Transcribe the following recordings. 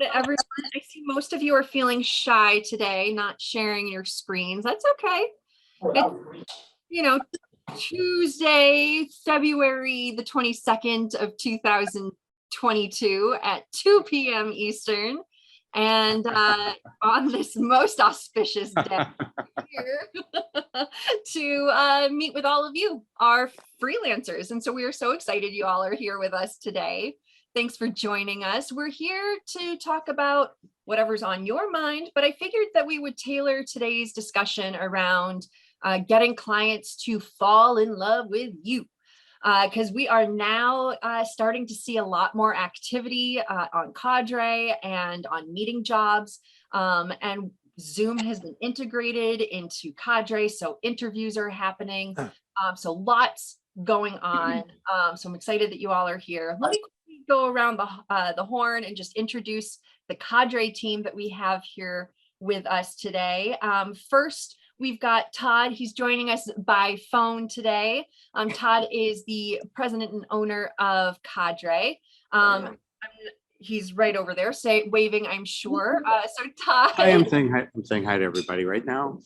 to everyone. I see most of you are feeling shy today, not sharing your screens. That's okay. It's, Tuesday, February the 22nd of 2022 at 2 p.m. Eastern. And on this most auspicious day here to meet with all of you, our freelancers. And so we are so excited you all are here with us today. Thanks for joining us. We're here to talk about whatever's on your mind, but I figured that we would tailor today's discussion around getting clients to fall in love with you. Because we are now starting to see a lot more activity on Cadre and on meeting jobs. And Zoom has been integrated into Cadre, so interviews are happening. So lots going on. So I'm excited that you all are here. Let me quickly go around the horn and just introduce the Cadre team that we have here with us today. First, we've got Todd. He's joining us by phone today. Todd is the president and owner of Cadre. He's right over there, waving, I'm sure. So Todd. I am saying hi. I'm saying hi to everybody right now.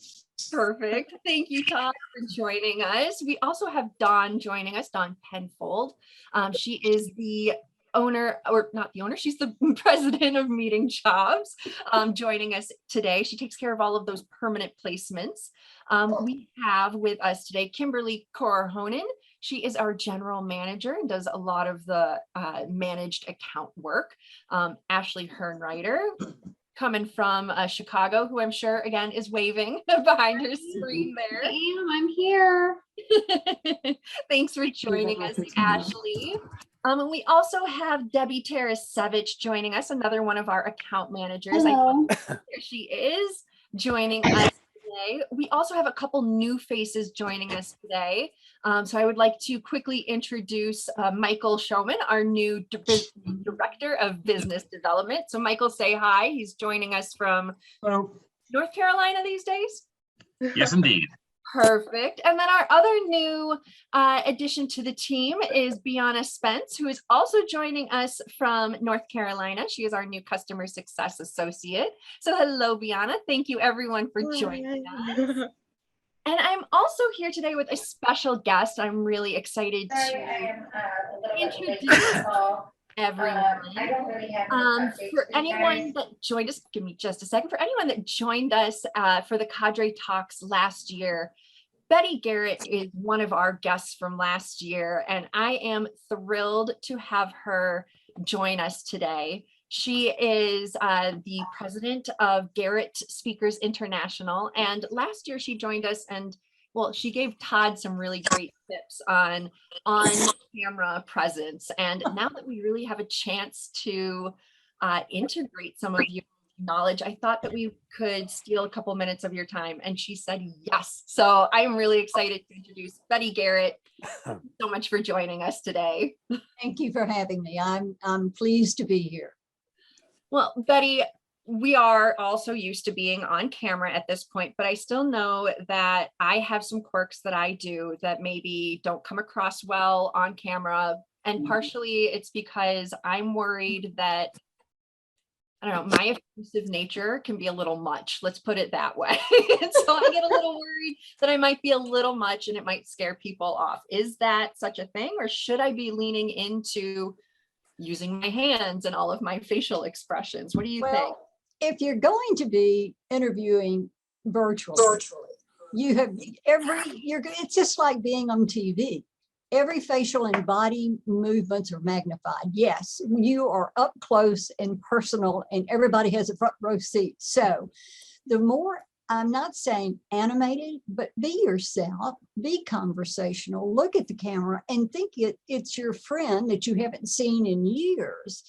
Perfect. Thank you, Todd, for joining us. We also have Dawn joining us, Dawn Penfold. She is the owner, or not the owner, she's the president of Meeting Jobs, joining us today. She takes care of all of those permanent placements. We have with us today Kimberly Korhonen. She is our general manager and does a lot of the managed account work. Ashley Hernreiter, coming from Chicago, who I'm sure again is waving behind her screen there. I'm here. Thanks for joining us, Ashley. And we also have Debbie Tarasevich joining us, another one of our account managers. Hello. Here she is joining us today. We also have a couple new faces joining us today. So I would like to quickly introduce Michael Showman, our new director of business development. So Michael, say hi. He's joining us from North Carolina these days. Yes, indeed. Perfect. And then our other new addition to the team is Bianna Spence, who is also joining us from North Carolina. She is our new customer success associate. So hello, Bianna. Thank you everyone for joining us. And I'm also here today with a special guest. I'm really excited to introduce everyone. For anyone that joined us, give me just a second. For anyone that joined us for the Cadre Talks last year, Betty Garrett is one of our guests from last year, and I am thrilled to have her join us today. She is the president of Garrett Speakers International, and last year she joined us and she gave Todd some really great tips on camera presence. And now that we really have a chance to integrate some of your knowledge, I thought that we could steal a couple minutes of your time. And she said yes. So I'm really excited to introduce Betty Garrett. Thank you so much for joining us today. Thank you for having me. I'm pleased to be here. Well, Betty, we are also used to being on camera at this point, but I still know that I have some quirks that I do that maybe don't come across well on camera. And partially it's because I'm worried that, I don't know, my effusive nature can be a little much. Let's put it that way. So I get a little worried that I might be a little much and it might scare people off. Is that such a thing? Or should I be leaning into using my hands and all of my facial expressions? What do you think? If you're going to be interviewing virtually, you have it's just like being on TV. Every facial and body movements are magnified. Yes, you are up close and personal and everybody has a front row seat. So the more, I'm not saying animated, but be yourself, be conversational, look at the camera and think it's your friend that you haven't seen in years.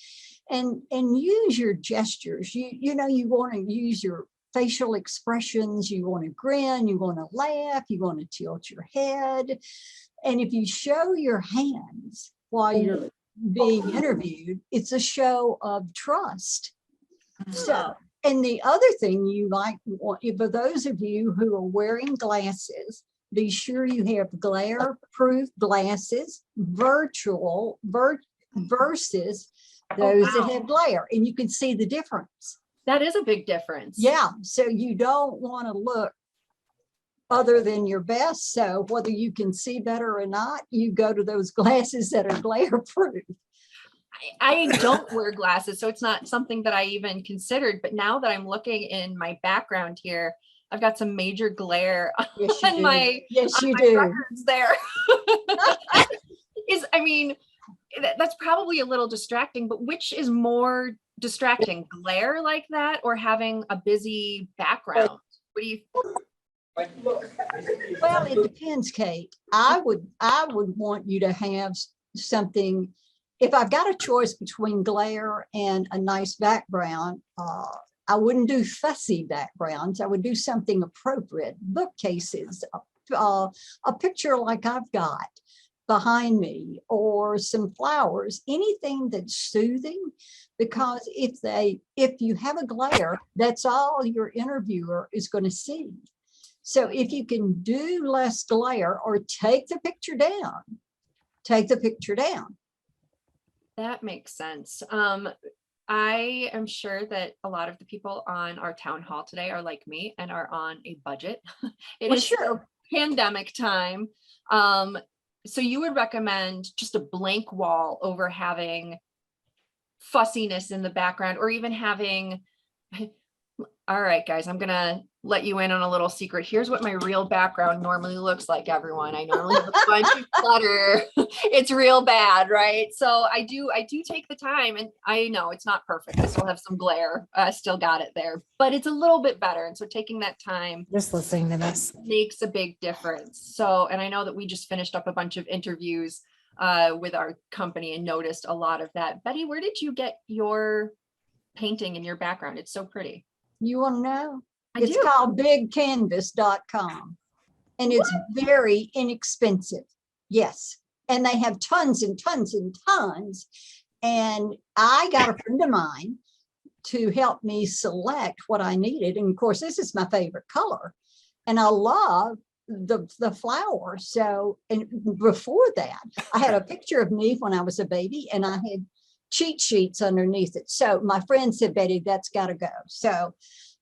And use your gestures. You want to use your facial expressions. You want to grin, you want to laugh, you want to tilt your head. And if you show your hands while you're being interviewed, it's a show of trust. So, and the other thing you might want, for those of you who are wearing glasses, be sure you have glare-proof glasses, versus those that wow. have glare, and you can see the difference. That is a big difference. Yeah, so you don't want to look other than your best. So whether you can see better or not, you go to those glasses that are glare proof. I don't wear glasses, so it's not something that I even considered. But now that I'm looking in my background here, I've got some major glare Yes, you on do. my Yes, you my do. records there. I mean, that's probably a little distracting, but which is more distracting, glare like that or having a busy background? What do you? Well, it depends, Kate. I would want you to have something. If I've got a choice between glare and a nice background, I wouldn't do fussy backgrounds. I would do something appropriate. Bookcases, a picture like I've got behind me, or some flowers, anything that's soothing. Because if you have a glare, that's all your interviewer is going to see. So if you can do less glare, or take the picture down, take the picture down. That makes sense. I am sure that a lot of the people on our town hall today are like me and are on a budget. It Well, is sure. pandemic time. So you would recommend just a blank wall over having fussiness in the background, or even having, all right, guys, I'm gonna let you in on a little secret. Here's what my real background normally looks like, everyone. I normally have a bunch of clutter. It's real bad, right? So I do take the time, and I know it's not perfect. I still have some glare. I still got it there, but it's a little bit better. And so taking that time Just listening to this. makes a big difference. So, and I know that we just finished up a bunch of interviews with our company and noticed a lot of that. Betty, where did you get your painting in your background? It's so pretty. You want to know? I It's do. called bigcanvas.com, and it's very inexpensive. Yes. And they have tons and tons and tons. And I got a friend of mine to help me select what I needed. And of course, this is my favorite color. And I love the flower. So, and before that, I had a picture of me when I was a baby, and I had cheat sheets underneath it. So my friend said, Betty, that's got to go. So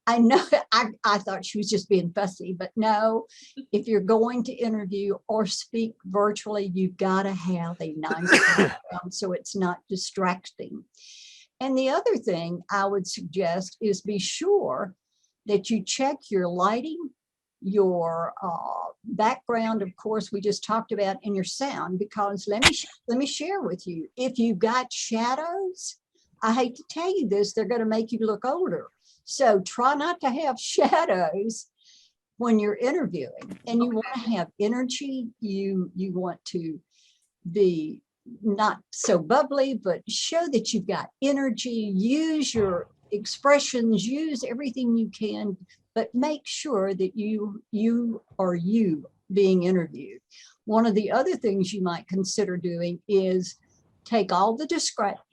I know I thought she was just being fussy, but no, if you're going to interview or speak virtually, you've got to have a nice background so it's not distracting. And the other thing I would suggest is be sure that you check your lighting, your background, of course, we just talked about, in your sound, because let me share with you, if you've got shadows, I hate to tell you this, they're going to make you look older. So try not to have shadows when you're interviewing, and you want to have energy. You want to be not so bubbly, but show that you've got energy. Use your expressions, use everything you can, but make sure that you are you being interviewed. One of the other things you might consider doing is take all the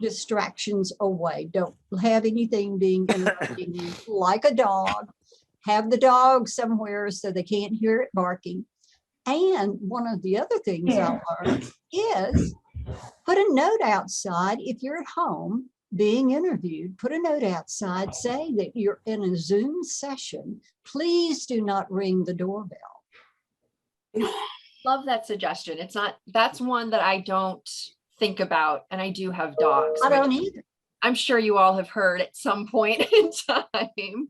distractions away. Don't have anything being interrupting you, like a dog. Have the dog somewhere so they can't hear it barking. And one of the other things I learned is put a note outside. If you're at home being interviewed, put a note outside, say that you're in a Zoom session. Please do not ring the doorbell. Love that suggestion. It's not, that's one that I don't think about, and I do have dogs. I don't either. I'm sure you all have heard at some point in time.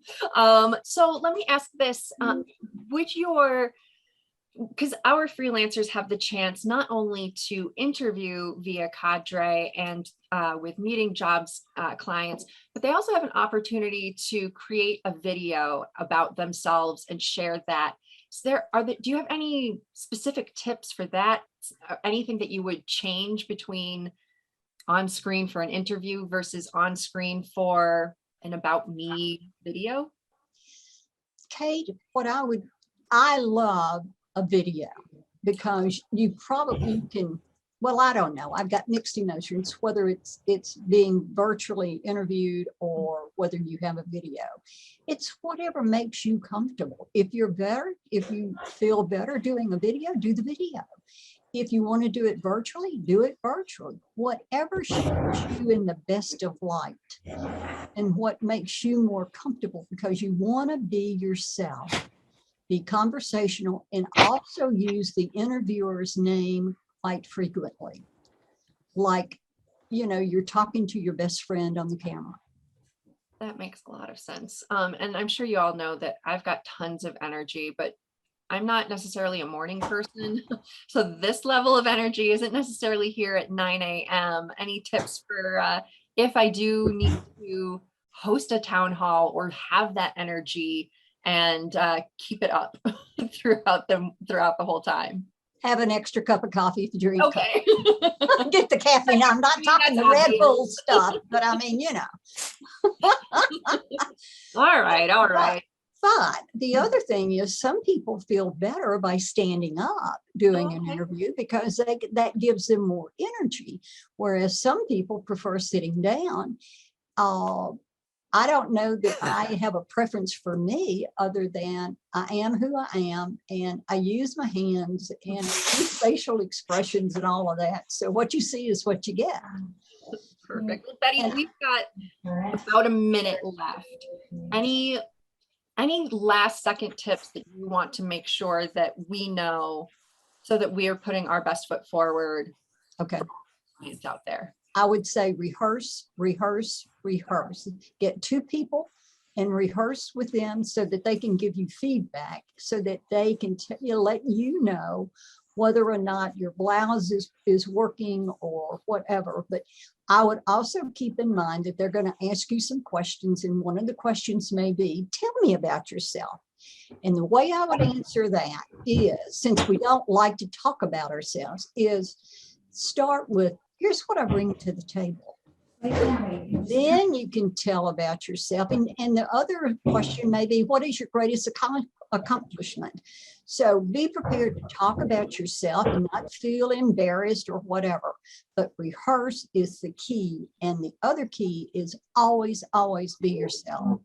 So let me ask this, because our freelancers have the chance not only to interview via Cadre and with meeting jobs clients, but they also have an opportunity to create a video about themselves and share that. So do you have any specific tips for that? Anything that you would change between on screen for an interview versus on screen for an about me video? Kate, I love a video, because you probably can, well, I don't know. I've got mixed emotions, whether it's being virtually interviewed or whether you have a video. It's whatever makes you comfortable. If you feel better doing a video, do the video. if you want to do it virtually, do it virtually. Whatever shows you in the best of light and what makes you more comfortable, because you want to be yourself, be conversational, and also use the interviewer's name quite frequently. Like, you know, you're talking to your best friend on the camera. That makes a lot of sense. And I'm sure you all know that I've got tons of energy, but I'm not necessarily a morning person. So this level of energy isn't necessarily here at 9 a.m. Any tips for if I do need to host a town hall or have that energy and keep it up throughout the whole time? Have an extra cup of coffee if you drink. Okay. Get the caffeine. I'm not talking the That's Red obvious. Bull stuff, but I mean, you know. All right. But the other thing is, some people feel better by standing up doing an Okay. interview because that gives them more energy, whereas some people prefer sitting down. I don't know that I have a preference for me other than I am who I am, and I use my hands and I use facial expressions and all of that. So what you see is what you get. Perfect. Well, Betty, we've got about a minute left. Any last second tips that you want to make sure that we know so that we are putting our best foot forward? Okay. It's out there. I would say rehearse. Get two people and rehearse with them so that they can give you feedback, so that they can let you know whether or not your blouse is working or whatever. But I would also keep in mind that they're going to ask you some questions, and one of the questions may be, tell me about yourself. And the way I would answer that is, since we don't like to talk about ourselves, is start with, here's what I bring to the table. Then you can tell about yourself. And the other question may be, what is your greatest accomplishment? So be prepared to talk about yourself and not feel embarrassed or whatever. But rehearse is the key. And the other key is always, always be yourself.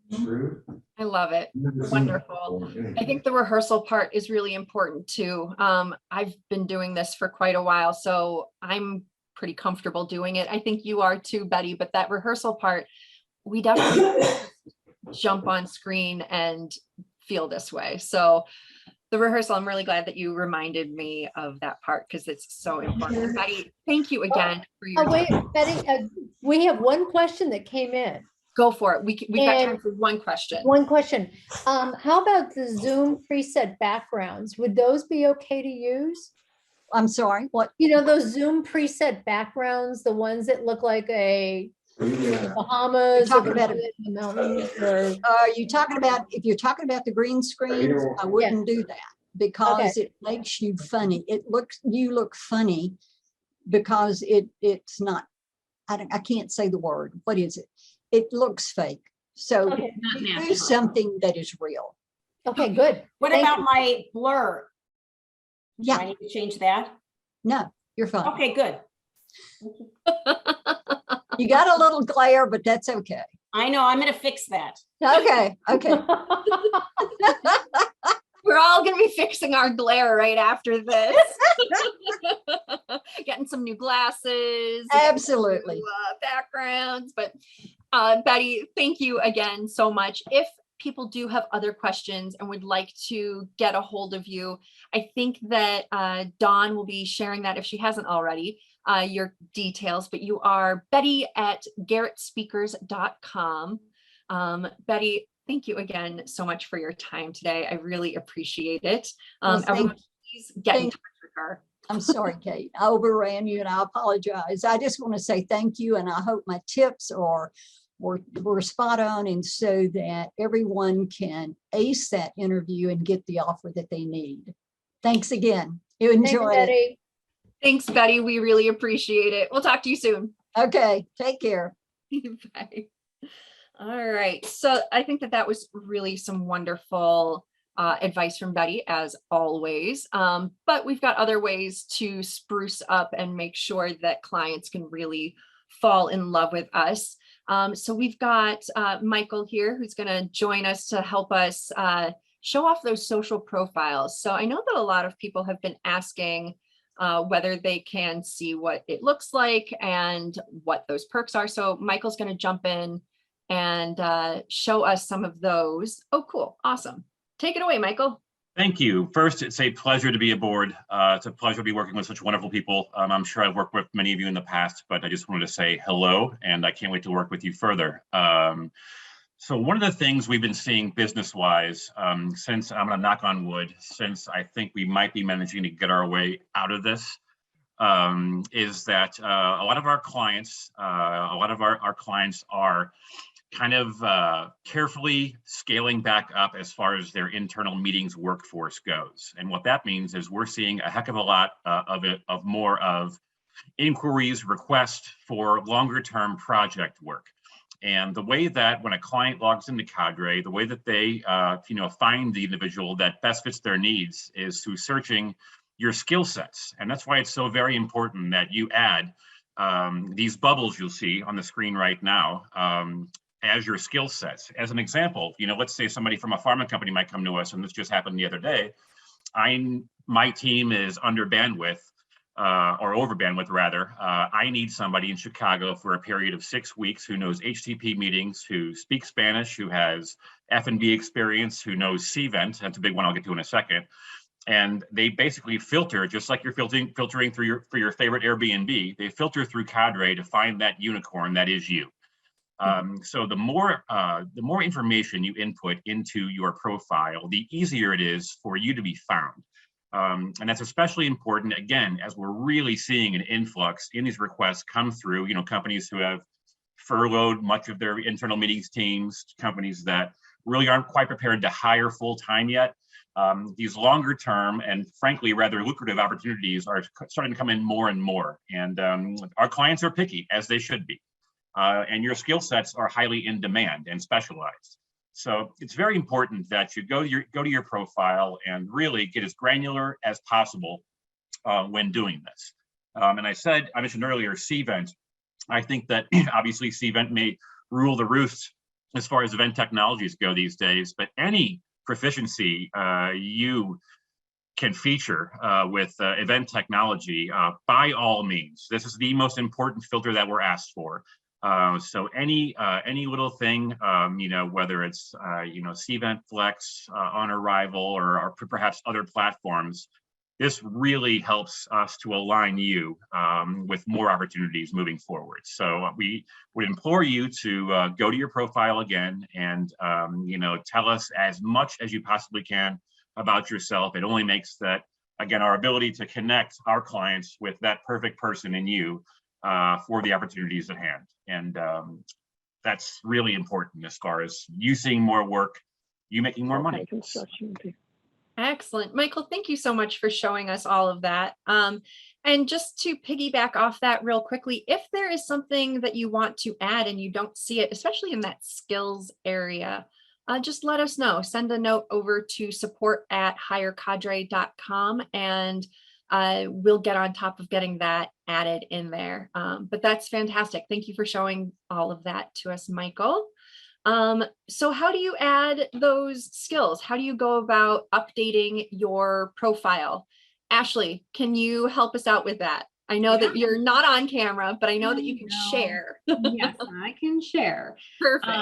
I love it. Wonderful. I think the rehearsal part is really important too. I've been doing this for quite a while, so I'm pretty comfortable doing it. I think you are too, Betty, but that rehearsal part, we definitely jump on screen and feel this way. So the rehearsal, I'm really glad that you reminded me of that part because it's so important. Betty, thank you again for your wait, Betty, we have one question that came in. Go for it. We got time for one question. One question. How about the Zoom preset backgrounds? Would those be okay to use? I'm sorry, what? You know, those Zoom preset backgrounds, the ones that look like the Bahamas or the mountains, or Are you talking about, if you're talking about the green screens, I wouldn't do that because it makes you funny. You look funny because it's not, I can't say the word. What is it? It looks fake. So you do something that is real. okay, good. What Thank about you. my blur? Do Yeah, I need to change that? no, you're fine. Okay, good. You got a little glare, but that's okay. I know, I'm gonna fix that. Okay, okay. We're all going to be fixing our glare right after this. Getting some new glasses. Absolutely. New, backgrounds. But Betty, thank you again so much. If people do have other questions and would like to get a hold of you, I think that Dawn will be sharing that if she hasn't already, your details, but you are Betty at garrettspeakers.com. Betty, thank you again so much for your time today. I really appreciate it. Everyone, please get in touch with her. I'm sorry, Kate. I overran you and I apologize. I just want to say thank you, and I hope my tips were spot on, and so that everyone can ace that interview and get the offer that they need. Thanks again. You enjoyed it. Betty. Thanks, Betty. We really appreciate it. We'll talk to you soon. Okay, take care. Bye. All right. So I think that was really some wonderful advice from Betty, as always. But we've got other ways to spruce up and make sure that clients can really fall in love with us. So we've got Michael here, who's going to join us to help us show off those social profiles. So I know that a lot of people have been asking whether they can see what it looks like and what those perks are. So Michael's going to jump in and show us some of those. Oh, cool. Awesome. Take it away, Michael. Thank you. First, it's a pleasure to be aboard. It's a pleasure to be working with such wonderful people. I'm sure I've worked with many of you in the past, but I just wanted to say hello, and I can't wait to work with you further. So one of the things we've been seeing business-wise, since I'm going to knock on wood, since I think we might be managing to get our way out of this, is that a lot of our clients, our clients are kind of carefully scaling back up as far as their internal meetings workforce goes. And what that means is we're seeing a heck of a lot of more of inquiries, requests for longer term project work. And the way that when a client logs into Cadre, the way that they find the individual that best fits their needs is through searching your skill sets. And that's why it's so very important that you add these bubbles you'll see on the screen right now as your skill sets. As an example, let's say somebody from a pharma company might come to us, and this just happened the other day. My team is under bandwidth, or over bandwidth rather. I need somebody in Chicago for a period of 6 weeks who knows HTTP meetings, who speaks Spanish, who has F&B experience, who knows CVent. That's a big one I'll get to in a second. And they basically filter, just like you're filtering through for your favorite Airbnb. They filter through Cadre to find that unicorn that is you. So the more information you input into your profile, the easier it is for you to be found. And that's especially important, again, as we're really seeing an influx in these requests come through, companies who have furloughed much of their internal meetings teams, companies that really aren't quite prepared to hire full-time yet. These longer term and frankly, rather lucrative opportunities are starting to come in more and more. And our clients are picky, as they should be. And your skill sets are highly in demand and specialized. So it's very important that you go to your profile and really get as granular as possible when doing this. And I mentioned earlier CVent. I think that obviously CVent may rule the roost as far as event technologies go these days, but any proficiency you can feature with event technology, by all means. This is the most important filter that we're asked for. So any little thing, whether it's CVent Flex, on Arrival, or perhaps other platforms, this really helps us to align you with more opportunities moving forward. So we would implore you to go to your profile again and tell us as much as you possibly can about yourself. It only makes that, again, our ability to connect our clients with that perfect person in you for the opportunities at hand. And that's really important as far as you seeing more work, you making more money. Excellent. Michael, thank you so much for showing us all of that. And just to piggyback off that real quickly, if there is something that you want to add and you don't see it, especially in that skills area, just let us know. Send a note over to support@hirecadre.com and we'll get on top of getting that added in there. But that's fantastic. Thank you for showing all of that to us, Michael. So how do you add those skills? How do you go about updating your profile? Ashley, can you help us out with that? I know that you're not on camera, but I know that you can share. Yes, I can share. Perfect.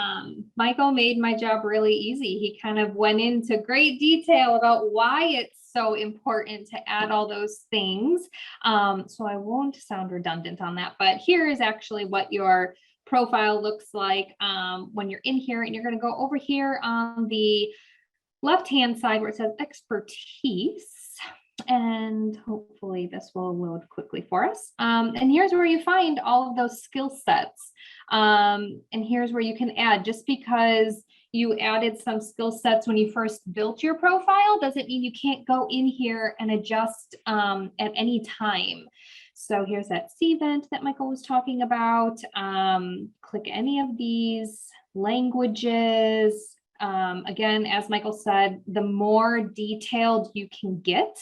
Michael made my job really easy. He kind of went into great detail about why it's so important to add all those things. So I won't sound redundant on that, but here is actually what your profile looks like when you're in here, and you're going to go over here on the left-hand side where it says expertise. And hopefully this will load quickly for us. And here's where you find all of those skill sets. And here's where you can add. Just because you added some skill sets when you first built your profile doesn't mean you can't go in here and adjust at any time. So here's that CVent that Michael was talking about. Click any of these languages. Again, as Michael said, the more detailed you can get,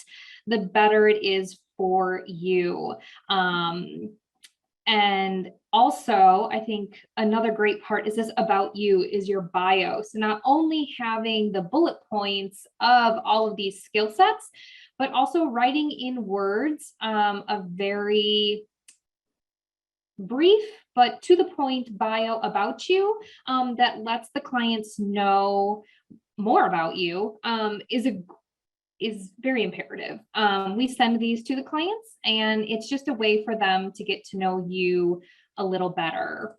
the better it is for you. And also, I think another great part is this about you is your bio. So not only having the bullet points of all of these skill sets, but also writing in words a very brief but to the point bio about you that lets the clients know more about you is very imperative. We send these to the clients, and it's just a way for them to get to know you a little better.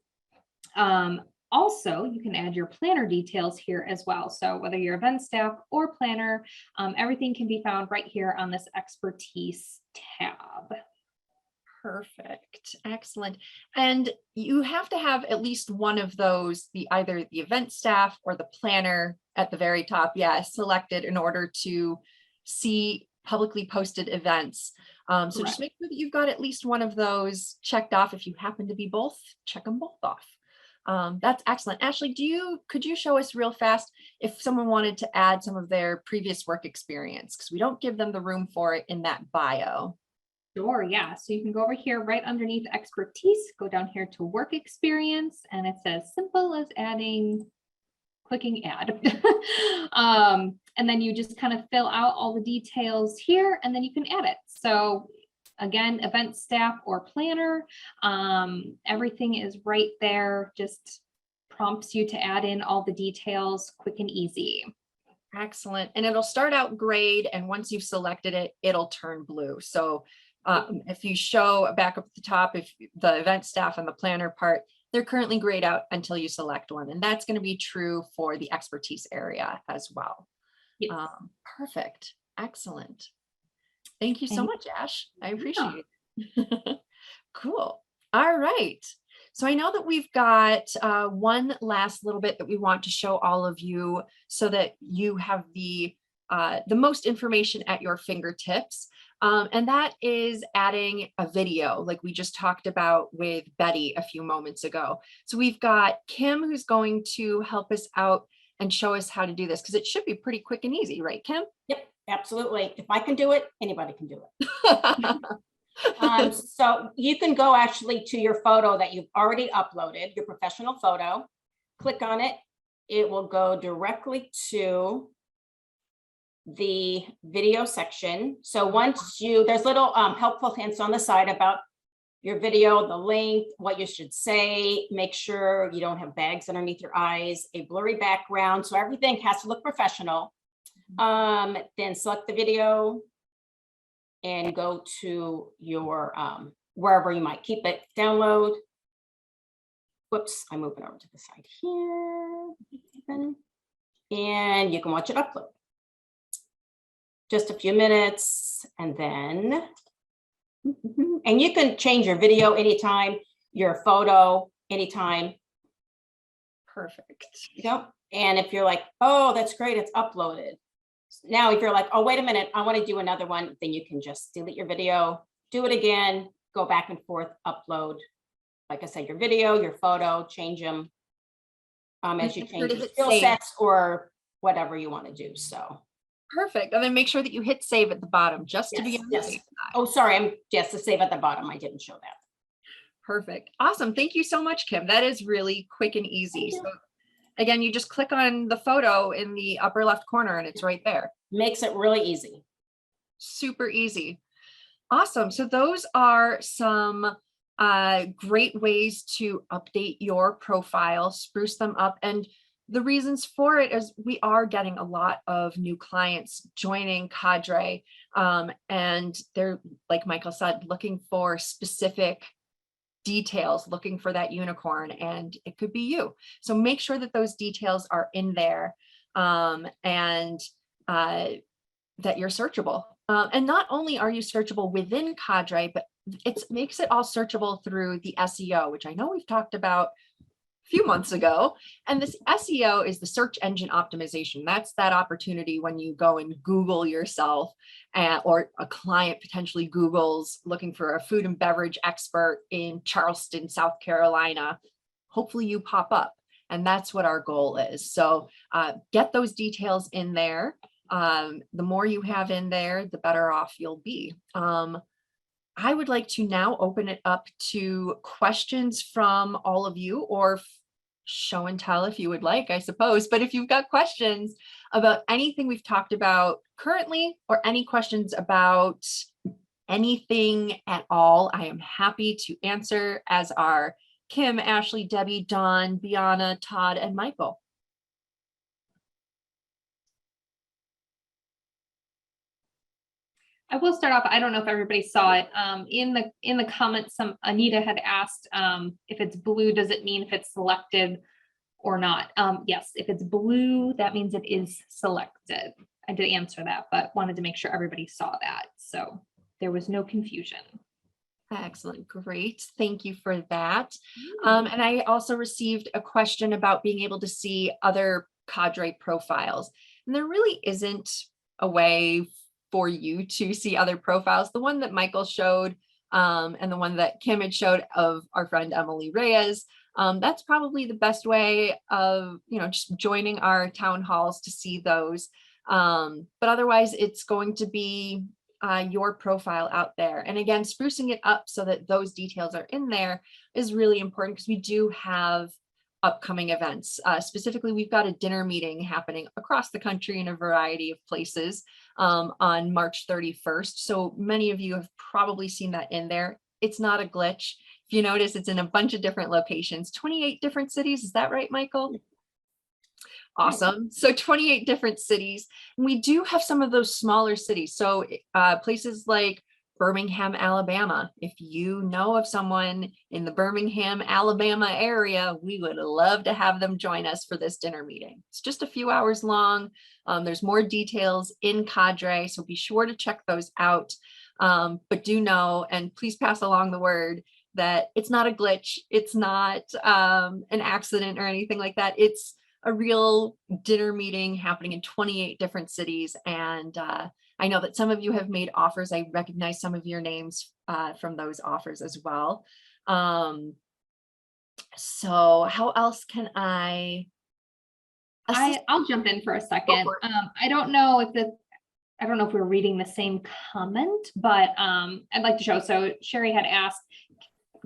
Also, you can add your planner details here as well. So whether you're event staff or planner, everything can be found right here on this expertise tab. Perfect. Excellent. And you have to have at least one of those, either the event staff or the planner at the very top, selected in order to see publicly posted events. So just Correct. make sure that you've got at least one of those checked off. If you happen to be both, check them both off. That's excellent. Ashley, could you show us real fast if someone wanted to add some of their previous work experience, because we don't give them the room for it in that bio. Sure, yeah. So you can go over here right underneath expertise, go down here to work experience, and it's as simple as clicking add. And then you just kind of fill out all the details here, and then you can add it. So again, event staff or planner, everything is right there, just prompts you to add in all the details quick and easy. Excellent. And it'll start out grayed, and once you've selected it, it'll turn blue. So if you show back up at the top, if the event staff and the planner part, they're currently grayed out until you select one. And that's going to be true for the expertise area as well. Yes. Perfect. Excellent. Thank you so much, Ash. I appreciate it. Cool. All right. So I know that we've got one last little bit that we want to show all of you so that you have the most information at your fingertips. And that is adding a video like we just talked about with Betty a few moments ago. So we've got Kim who's going to help us out and show us how to do this, because it should be pretty quick and easy, right, Kim? Yep, absolutely. If I can do it, anybody can do it. So you can go actually to your photo that you've already uploaded, your professional photo, click on it. It will go directly to the video section. So once there's little helpful hints on the side about your video, the length, what you should say, make sure you don't have bags underneath your eyes, a blurry background. So everything has to look professional. Then select the video and go to your wherever you might keep it, download. Whoops, I'm moving over to the side here. And you can watch it upload. Just a few minutes, and then, and you can change your video anytime, your photo anytime. Perfect. Yep. And if you're like, oh, that's great, it's uploaded. Now, if you're like, oh, wait a minute, I want to do another one, then you can just delete your video, do it again, go back and forth, upload. Like I said, your video, your photo, change them as you change your skill sets or whatever you want to do. So. Perfect. And then make sure that you hit save at the bottom just to be on the safe side. Oh, sorry. I'm just to save at the bottom. I didn't show that. Perfect. Awesome. Thank you so much, Kim. That is really quick and easy. So again, you just click on the photo in the upper left corner and it's right there. Makes it really easy. Super easy. Awesome. So those are some great ways to update your profile, spruce them up. And the reasons for it is we are getting a lot of new clients joining Cadre, and they're, like Michael said, looking for specific details, looking for that unicorn, and it could be you. So make sure that those details are in there, and that you're searchable. And not only are you searchable within Cadre, but it makes it all searchable through the SEO, which I know we've talked about few months ago. And this SEO is the search engine optimization. That's that opportunity when you go and Google yourself, or a client potentially Googles looking for a food and beverage expert in Charleston, South Carolina. Hopefully you pop up. And that's what our goal is. So get those details in there. The more you have in there, the better off you'll be. I would like to now open it up to questions from all of you, or show and tell if you would like, I suppose. But if you've got questions about anything we've talked about currently, or any questions about anything at all, I am happy to answer, as are Kim, Ashley, Debbie, Dawn, Biana, Todd, and Michael. I will start off. I don't know if everybody saw it. In the comments, Anita had asked if it's blue, does it mean if it's selected or not? Yes, if it's blue, that means it is selected. I did answer that, but wanted to make sure everybody saw that. So there was no confusion. Excellent, great. Thank you for that. And I also received a question about being able to see other cadre profiles. And there really isn't a way for you to see other profiles. The one that Michael showed and the one that Kim had showed of our friend Emily Reyes, that's probably the best way of, just joining our town halls to see those. But otherwise, it's going to be your profile out there. And again, sprucing it up so that those details are in there is really important, because we do have upcoming events. Specifically, we've got a dinner meeting happening across the country in a variety of places on March 31st. So many of you have probably seen that in there. It's not a glitch. If you notice, it's in a bunch of different locations, 28 different cities. Is that right, Michael? Awesome. So 28 different cities. We do have some of those smaller cities. So places like Birmingham, Alabama. If you know of someone in the Birmingham, Alabama area, we would love to have them join us for this dinner meeting. It's just a few hours long. There's more details in Cadre, so be sure to check those out. But do know, and please pass along the word, that it's not a glitch. It's not an accident or anything like that. It's a real dinner meeting happening in 28 different cities. And I know that some of you have made offers. I recognize some of your names from those offers as well. So how else can I assist? I'll jump in for a second. I don't know if we're reading the same comment, but I'd like to show. So Sherry had asked,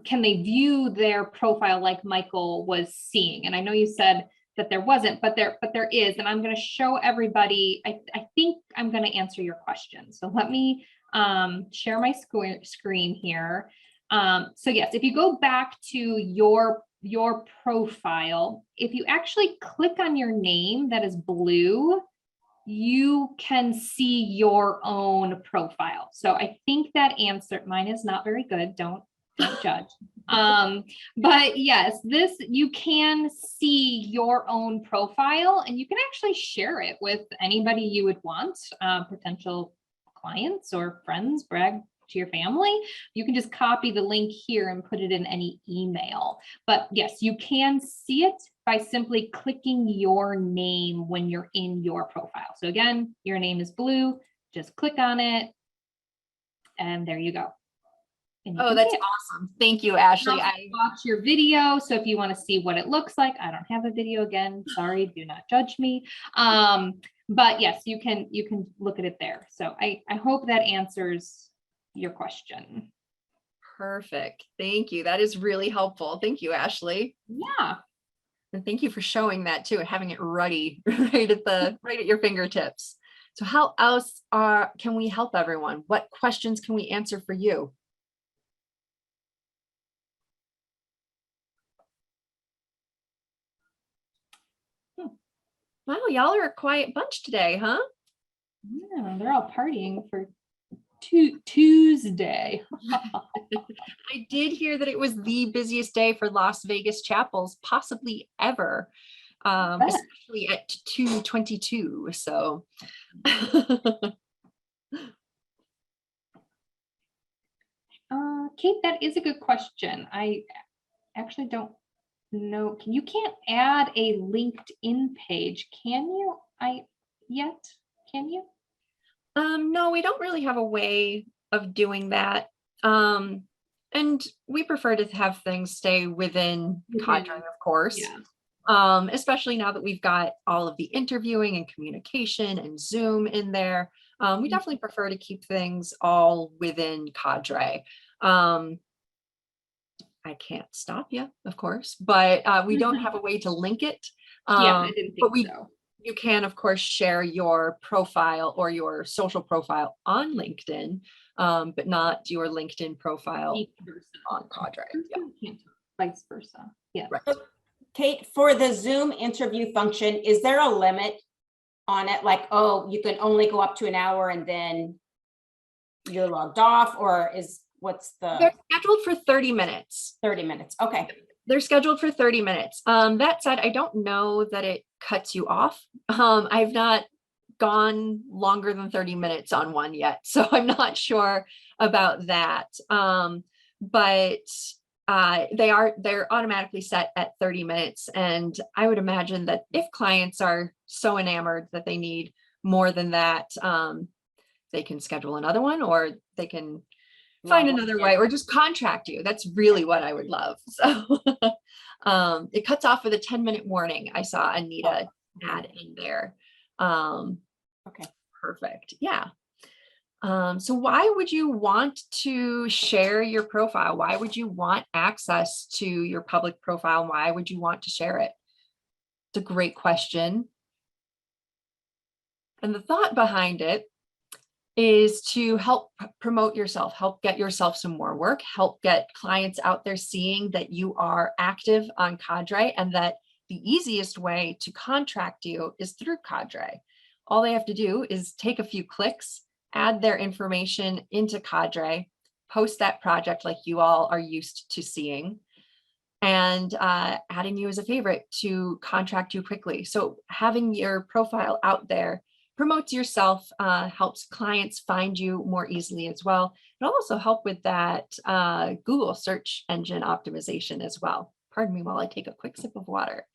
can they view their profile like Michael was seeing? And I know you said that there wasn't, but there is, and I'm going to show everybody. I think I'm going to answer your question. So let me share my screen here. So yes, if you go back to your profile, if you actually click on your name that is blue, you can see your own profile. So I think that answer, mine is not very good. Don't judge. But yes, you can see your own profile, and you can actually share it with anybody you would want, potential clients or friends, brag to your family. You can just copy the link here and put it in any email. But yes, you can see it by simply clicking your name when you're in your profile. So again, your name is blue, just click on it, and there you go. Oh, that's awesome. Thank you, Ashley. I watch your video. So if you want to see what it looks like, I don't have a video again. Sorry, do not judge me. But yes, you can look at it there. So I hope that answers your question. Perfect. Thank you. That is really helpful. Thank you, Ashley. Yeah. And thank you for showing that too, and having it ready right at your fingertips. So how else can we help everyone? What questions can we answer for you? Wow, y'all are a quiet bunch today, huh? Yeah, they're all partying for Tuesday. I did hear that it was the busiest day for Las Vegas chapels possibly ever, especially at 2:22. So Kate, that is a good question. I actually don't know. You can't add a LinkedIn page, can you? Can you? No, we don't really have a way of doing that. And we prefer to have things stay within Cadre, of course. Yeah. Especially now that we've got all of the interviewing and communication and Zoom in there. We definitely prefer to keep things all within Cadre. I I can't stop you, of course, but we don't have a way to link it. Yeah, I didn't but think so. you can, of course, share your profile or your social profile on LinkedIn, but not your LinkedIn profile Vice versa. on Cadre. Yeah, Vice versa. Yeah. right. Kate, for the Zoom interview function, is there a limit on it? Like, oh, you can only go up to an hour and then you're logged off, or what's the They're scheduled for 30 minutes. 30 minutes? Okay. They're scheduled for 30 minutes. That said, I don't know that it cuts you off. I've not gone longer than 30 minutes on one yet, so I'm not sure about that. But they're automatically set at 30 minutes. And I would imagine that if clients are so enamored that they need more than that, they can schedule another one, or they can find another way, or just contract you. That's really what I would love. So it cuts off with a 10-minute warning. I saw Anita add in there. Okay. Perfect. Yeah. So why would you want to share your profile? Why would you want access to your public profile? Why would you want to share it? It's a great question. And the thought behind it is to help promote yourself, help get yourself some more work, help get clients out there seeing that you are active on Cadre, and that the easiest way to contract you is through Cadre. All they have to do is take a few clicks, add their information into Cadre, post that project like you all are used to seeing, and adding you as a favorite to contract you quickly. So having your profile out there promotes yourself, helps clients find you more easily as well. It'll also help with that Google search engine optimization as well. Pardon me while I take a quick sip of water.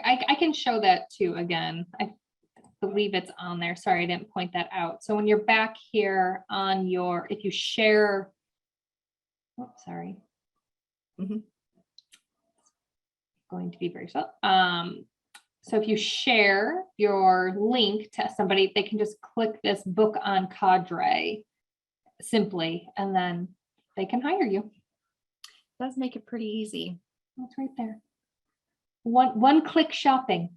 I can show that too again. I believe it's on there. Sorry, I didn't point that out. So when you're back here on your, if you share, oops, sorry. Going to be very slow. So if you share your link to somebody, they can just click this book on Cadre simply, and then they can hire you. It does make it pretty easy. That's right there. One click shopping.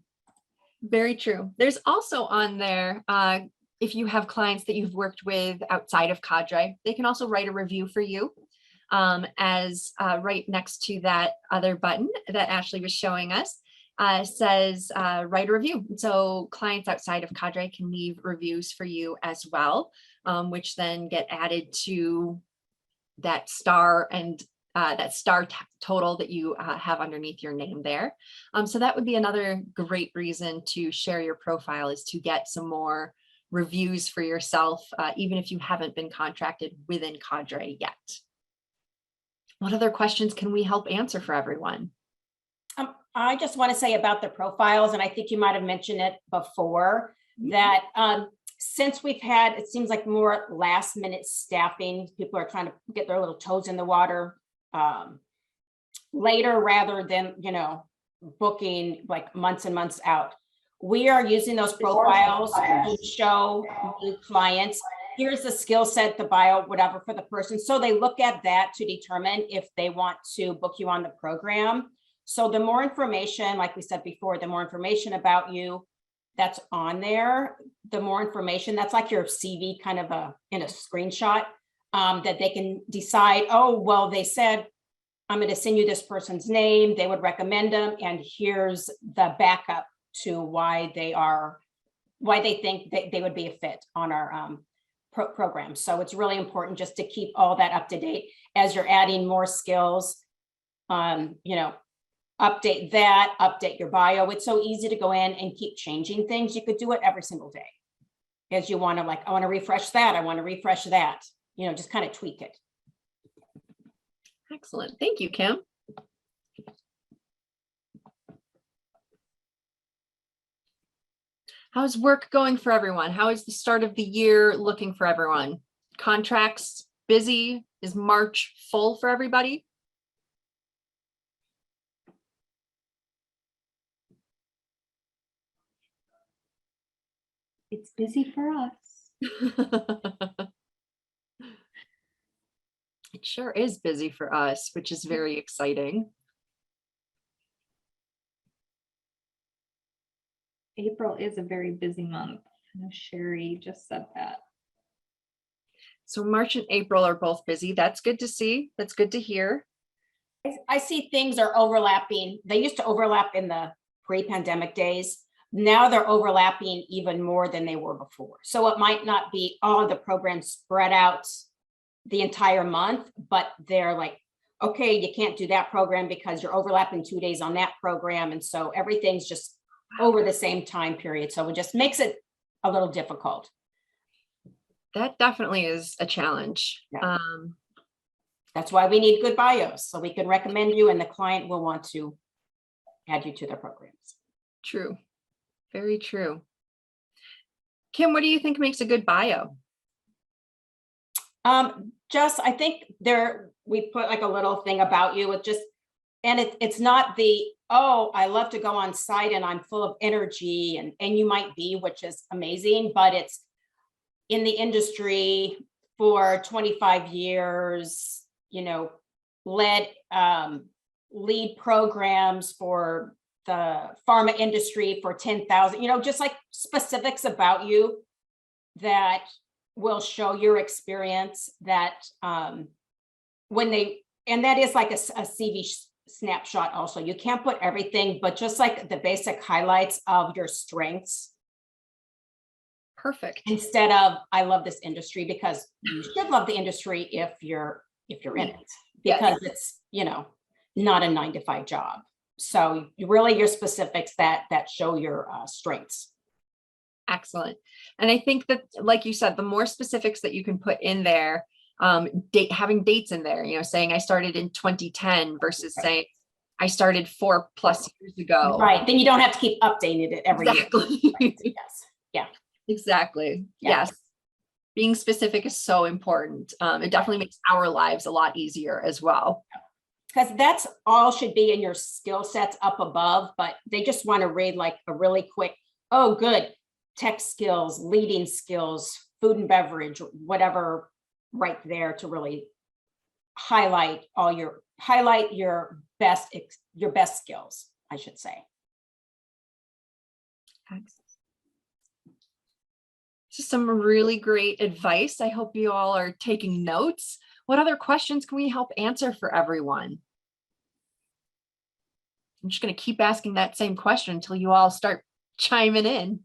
Very true. There's also on there, if you have clients that you've worked with outside of Cadre, they can also write a review for you. As right next to that other button that Ashley was showing us, says write a review. So clients outside of Cadre can leave reviews for you as well, which then get added to that star and that star total that you have underneath your name there. So that would be another great reason to share your profile, is to get some more reviews for yourself, even if you haven't been contracted within Cadre yet. What other questions can we help answer for everyone? I just want to say about the profiles, and I think you might have mentioned it before, that since we've had, it seems like more last minute staffing, people are trying to get their little toes in the water later rather than, booking like months and months out. We are using those profiles to show new clients, here's the skill set, the bio, whatever for the person. So they look at that to determine if they want to book you on the program. So the more information, like we said before, the more information about you that's on there, the more information, that's like your CV kind of in a screenshot, that they can decide, oh, well, they said, I'm going to send you this person's name, they would recommend them, and here's the backup to why they think that they would be a fit on our program. So it's really important just to keep all that up to date as you're adding more skills. Update that, update your bio. It's so easy to go in and keep changing things. You could do it every single day as you want to, like, I want to refresh that. I want to refresh that, just kind of tweak it. Excellent. Thank you, Kim. How's work going for everyone? How is the start of the year looking for everyone? Contracts busy? Is March full for everybody? It's busy for us. It sure is busy for us, which is very exciting. April is a very busy month. I know Sherry just said that. So March and April are both busy. That's good to see. That's good to hear. I see things are overlapping. They used to overlap in the pre-pandemic days. Now they're overlapping even more than they were before. So it might not be all the programs spread out the entire month, but they're like, okay, you can't do that program because you're overlapping 2 days on that program. And so everything's just over the same time period. So it just makes it a little difficult. That definitely is a challenge. Yeah. That's why we need good bios, so we can recommend you and the client will want to add you to their programs. True. Very true. Kim, what do you think makes a good bio? Just, I think we put like a little thing about you with just, and it's not the, oh, I love to go on site and I'm full of energy and you might be, which is amazing, but it's in the industry for 25 years, led lead programs for the pharma industry for 10,000, just like specifics about you that will show your experience that and that is like a CV snapshot also. You can't put everything, but just like the basic highlights of your strengths. Perfect. Instead of, I love this industry, because you should love the industry if you're in it, because it's, not a 9-to-5 job. So really your specifics that show your strengths. Excellent. And I think that, like you said, the more specifics that you can put in there, having dates in there, saying I started in 2010 versus saying I started 4+ years ago. Right. Then you don't have to keep updating it every year. Right. Yes. Yeah. Exactly. Yeah. Yes. Being specific is so important. It definitely makes our lives a lot easier as well. Because that's all should be in your skill sets up above, but they just want to read like a really quick, oh, good, tech skills, leading skills, food and beverage, whatever, right there to really highlight your best skills, I should say. This is some really great advice. I hope you all are taking notes. What other questions can we help answer for everyone? I'm just going to keep asking that same question until you all start chiming in.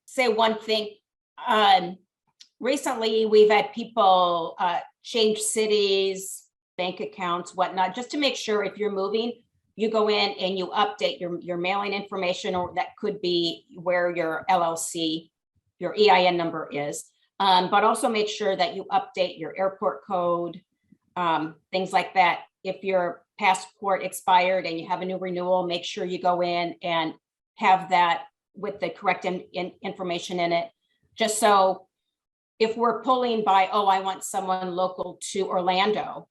Say one thing. Recently, we've had people change cities, bank accounts, whatnot, just to make sure if you're moving, you go in and you update your mailing information, or that could be where your LLC, your EIN number is. But also make sure that you update your airport code, things like that. If your passport expired and you have a new renewal, make sure you go in and have that with the correct information in it, just so if we're pulling by, oh, I want someone local to Orlando,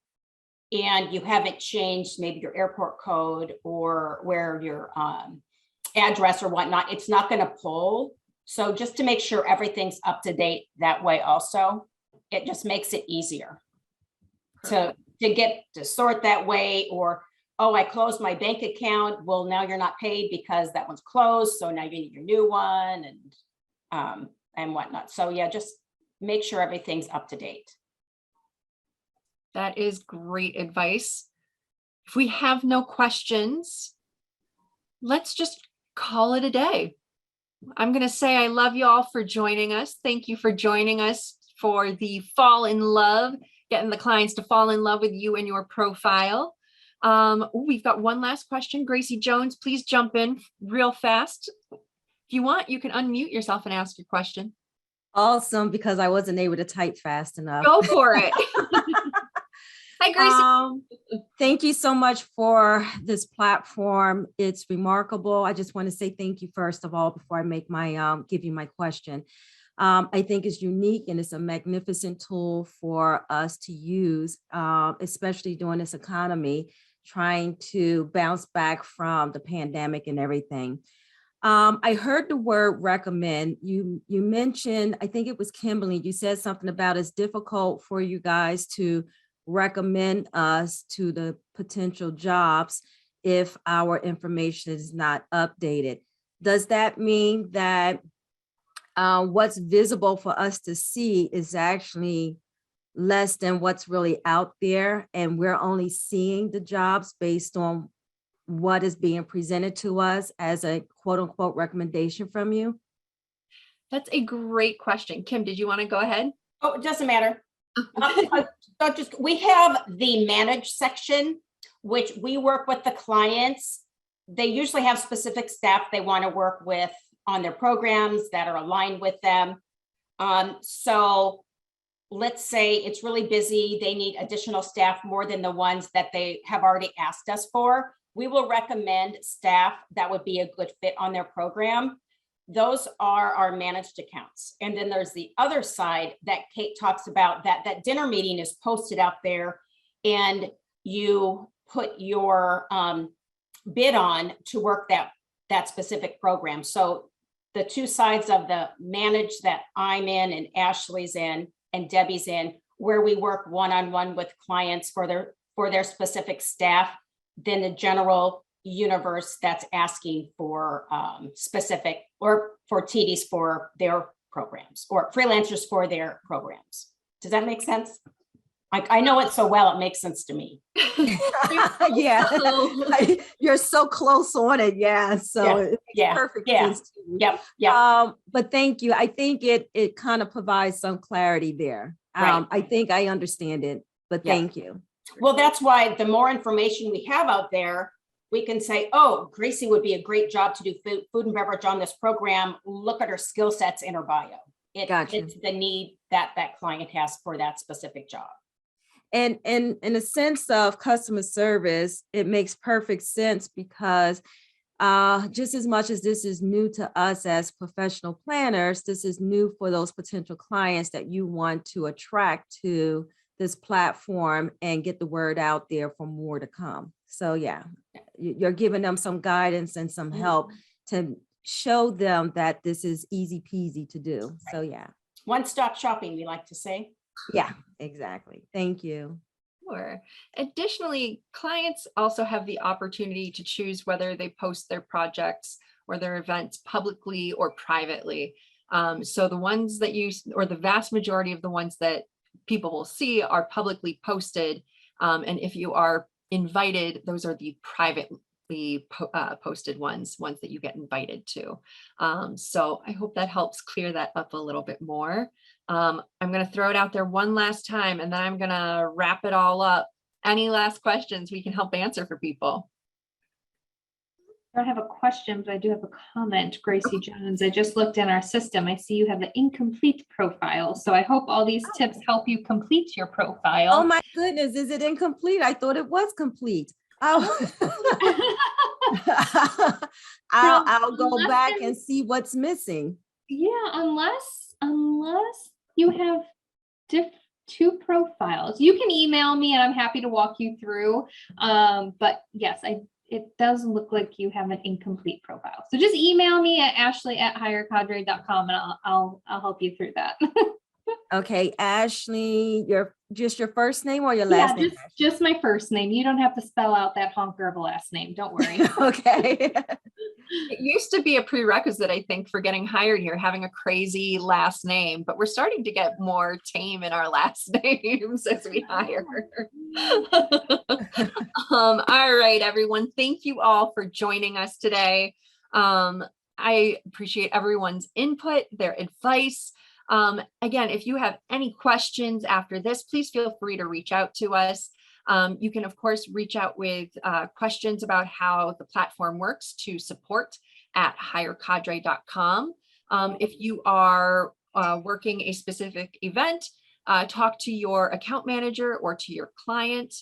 and you haven't changed maybe your airport code or where your address or whatnot, it's not going to pull. So just to make sure everything's up to date that way also, it just makes it easier to sort that way. Or, oh, I closed my bank account. Well, now you're not paid because that one's closed. So now you need your new one and whatnot. So yeah, just make sure everything's up to date. That is great advice. If we have no questions, let's just call it a day. I'm going to say I love you all for joining us. Thank you for joining us for the Fall in Love, getting the clients to fall in love with you and your profile. We've got one last question. Gracie Jones, please jump in real fast. If you want, you can unmute yourself and ask your question. Awesome, because I wasn't able to type fast enough. Go for it. Hi, Gracie. Thank you so much for this platform. It's remarkable. I just want to say thank you first of all before I make my give you my question. I think is unique and it's a magnificent tool for us to use, especially during this economy, trying to bounce back from the pandemic and everything. I heard the word recommend. You mentioned, I think it was Kimberly, you said something about it's difficult for you guys to recommend us to the potential jobs if our information is not updated. Does that mean that what's visible for us to see is actually less than what's really out there, and we're only seeing the jobs based on what is being presented to us as a quote unquote recommendation from you? That's a great question. Kim, did you want to go ahead? Oh, it doesn't matter. We have the manage section, which we work with the clients. They usually have specific staff they want to work with on their programs that are aligned with them. So let's say it's really busy, they need additional staff more than the ones that they have already asked us for. We will recommend staff that would be a good fit on their program. Those are our managed accounts. And then there's the other side that Kate talks about, that dinner meeting is posted out there and you put your bid on to work that specific program. So the two sides of the manage that I'm in and Ashley's in and Debbie's in, where we work one-on-one with clients for their specific staff, then the general universe that's asking for specific or for TDs for their programs or freelancers for their programs. Does that make sense? I know it so well, it makes sense to me. Yeah, you're so close on it. Yeah, so it's perfect sense to you. Yep. But thank you. I think it kind of provides some clarity there. Right. I think I understand it, but thank you. Well, that's why the more information we have out there, we can say, oh, Gracie would be a great job to do food and beverage on this program. Look at her skill sets in her bio. It's the need that client has for that specific job. And in a sense of customer service, it makes perfect sense because just as much as this is new to us as professional planners, this is new for those potential clients that you want to attract to this platform and get the word out there for more to come. So yeah, you're giving them some guidance and some help to show them that this is easy peasy to do. Right. So yeah. One-stop shopping, we like to say. Yeah, exactly. Thank you. Sure. Additionally, clients also have the opportunity to choose whether they post their projects or their events publicly or privately. So the ones that or the vast majority of the ones that people will see are publicly posted. And if you are invited, those are the privately posted ones that you get invited to. So I hope that helps clear that up a little bit more. I'm going to throw it out there one last time, and then I'm going to wrap it all up. Any last questions we can help answer for people? I don't have a question, but I do have a comment. Gracie Jones, I just looked in our system. I see you have an incomplete profile. So I hope all these tips help you complete your profile. Oh my goodness, is it incomplete? I thought it was complete. Oh. I'll go back and see what's missing. Yeah, unless you have two profiles. You can email me and I'm happy to walk you through. But yes, it does look like you have an incomplete profile. So just email me at ashley@hirecadre.com and I'll help you through that. Okay, Ashley, just your first name or your last name? Just my first name. You don't have to spell out that honker of a last name. Don't worry. Okay. It used to be a prerequisite, I think, for getting hired here, having a crazy last name, but we're starting to get more tame in our last names as we hire. All right, everyone. Thank you all for joining us today. I appreciate everyone's input, their advice. Again, if you have any questions after this, please feel free to reach out to us. You can, of course, reach out with questions about how the platform works to support@hirecadre.com. If you are working a specific event, talk to your account manager or to your client.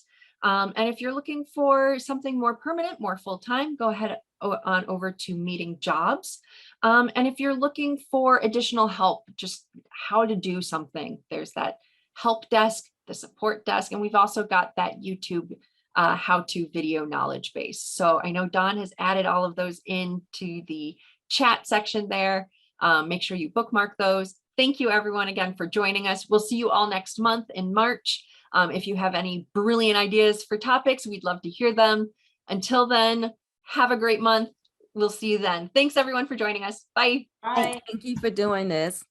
And if you're looking for something more permanent, more full-time, go ahead on over to Meeting Jobs. And if you're looking for additional help, just how to do something, there's that help desk, the support desk, and we've also got that YouTube how-to video knowledge base. So I know Dawn has added all of those into the chat section there. Make sure you bookmark those. Thank you everyone again for joining us. We'll see you all next month in March. If you have any brilliant ideas for topics, we'd love to hear them. Until then, have a great month. We'll see you then. Thanks everyone for joining us. Bye. Bye. Thank you for doing this.